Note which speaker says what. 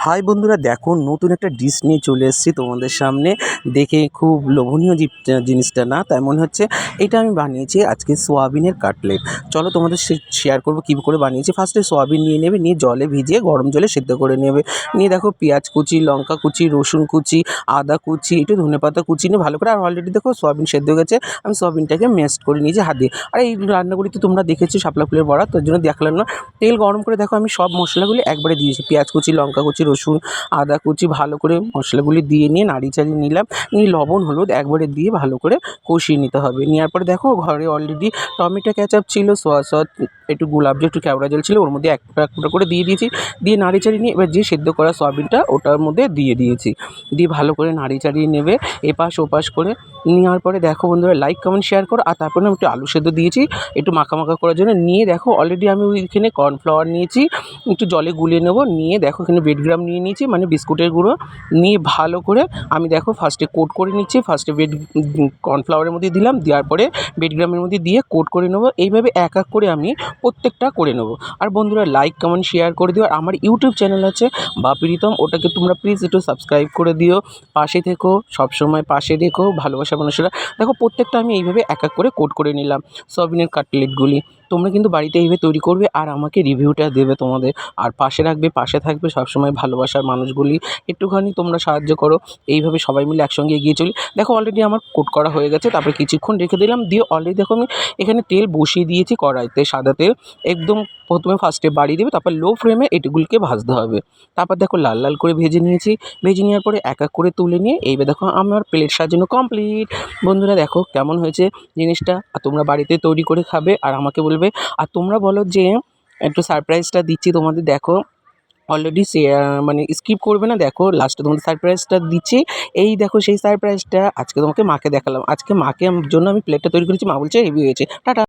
Speaker 1: High বন্ধুরা, দেখো নতুন একটা ডিশ নিয়ে চলে এসেছি তোমাদের সামনে। দেখে খুব লোভনীয় জিনিসটা না তাই মনে হচ্ছে। এটা আমি বানিয়েছি আজকে সোয়াবিনের কাটলেট। চলো তোমাদের শেয়ার করবো কী করে বানিয়েছি। ফার্স্টে সোয়াবিন নিয়ে নেবে, নিয়ে জলে ভিজিয়ে গরম জলে সেদ্ধ করে নেবে। নিয়ে দেখো পেঁয়াজ কুচি, লঙ্কা কুচি, রসুন কুচি, আদা কুচি, একটু ধনেপাতা কুচি নিয়ে ভালো করে। আর অলরেডি দেখো সোয়াবিন সেদ্ধ হয়ে গেছে, আমি সোয়াবিনটাকে ম্যাশড করে নিয়েছি হাত দিয়ে। আর এই রান্নাগুলি তো তোমরা দেখেছো শাপলা ফুলের বড়া, তার জন্য দেখলাম না। তেল গরম করে দেখো আমি সব মশলাগুলি একবারে দিয়েছি, পেঁয়াজ কুচি, লঙ্কা কুচি, রসুন, আদা কুচি, ভালো করে মশলাগুলি দিয়ে নিয়ে নাড়িয়ে চাড়িয়ে নিলাম। নিয়ে লবণ হলুদ একবারে দিয়ে ভালো করে কষিয়ে নিতে হবে। নেওয়ার পরে দেখো ঘরে অলরেডি টমেটো কেচাপ ছিল, সোয়া সস, একটু গোলাপ জল, একটু কেওড়া জল ছিল, ওর মধ্যে এক ফোঁটা করে দিয়ে দিয়েছি। দিয়ে নাড়িয়ে চাড়িয়ে নিয়ে এবার যে সেদ্ধ করা সয়াবিনটা ওটার মধ্যে দিয়ে দিয়েছি। দিয়ে ভালো করে নাড়িয়ে চাড়িয়ে নেবে এপাশ ওপাশ করে। নেওয়ার পরে দেখো বন্ধুরা, লাইক কমেন্ট শেয়ার করো। আর তারপরে আমি একটু আলু সেদ্ধ দিয়েছি একটু মাখা মাখা করার জন্য। নিয়ে দেখো অলরেডি আমি ওইখানে কর্নফ্লাওয়ার নিয়েছি, একটু জলে গুলিয়ে নেবো। নিয়ে দেখো এখানে ব্রেডগ্রাম নিয়ে নিয়েছি, মানে বিস্কুটের গুঁড়ো। নিয়ে ভালো করে আমি দেখো ফার্স্টে কোট করে নিচ্ছি। ফার্স্টে কর্নফ্লাওয়ারের মধ্যে দিলাম, দেওয়ার পরে ব্রেডগ্রামের মধ্যে দিয়ে কোট করে নেবো। এইভাবে এক এক করে আমি প্রত্যেকটা করে নেবো। আর বন্ধুরা লাইক কমেন্ট শেয়ার করে দিও। আর আমার ইউটিউব চ্যানেল আছে বাপিরিতম, ওটাকে তোমরা প্লিজ একটু সাবস্ক্রাইব করে দিও। পাশে থেকো, সবসময় পাশে রেখো, ভালোবাসা মানুষেরা। দেখো প্রত্যেকটা আমি এইভাবে এক এক করে কোট করে নিলাম সয়াবিনের কাটলেটগুলি। তোমরা কিন্তু বাড়িতে এইভাবে তৈরি করবে আর আমাকে রিভিউটা দেবে তোমাদের। আর পাশে রাখবে, পাশে থাকবে সবসময় ভালোবাসার মানুষগুলি। একটুখানি তোমরা সাহায্য করো, এইভাবে সবাই মিলে একসঙ্গে এগিয়ে চলি। দেখো অলরেডি আমার কোট করা হয়ে গেছে, তারপরে কিছুক্ষণ রেখে দিলাম। দিয়ে অলরেডি দেখো আমি এখানে তেল বসিয়ে দিয়েছি কড়াইতে, সাদা তেল একদম। প্রথমে ফার্স্টে বাড়িয়ে দেবে, তারপর লো ফ্লেমে এগুলিকে ভাজতে হবে। তারপর দেখো লাল লাল করে ভেজে নিয়েছি। ভেজে নেওয়ার পরে এক এক করে তুলে নিয়ে এইবার দেখো আমার প্লেট সাজানো কমপ্লিট। বন্ধুরা দেখো কেমন হয়েছে জিনিসটা। আর তোমরা বাড়িতে তৈরি করে খাবে আর আমাকে বলবে। আর তোমরা বলো যে একটু সারপ্রাইজটা দিচ্ছি তোমাদের, দেখো অলরেডি মানে স্কিপ করবে না, দেখো লাস্টে তোমাদের সারপ্রাইজটা দিচ্ছি। এই দেখো সেই সারপ্রাইজটা আজকে তোমাকে মাকে দেখালাম। আজকে মাকে জন্য আমি প্লেটটা তৈরি করেছি, মা বলছে হেভি হয়েছে। টাটা।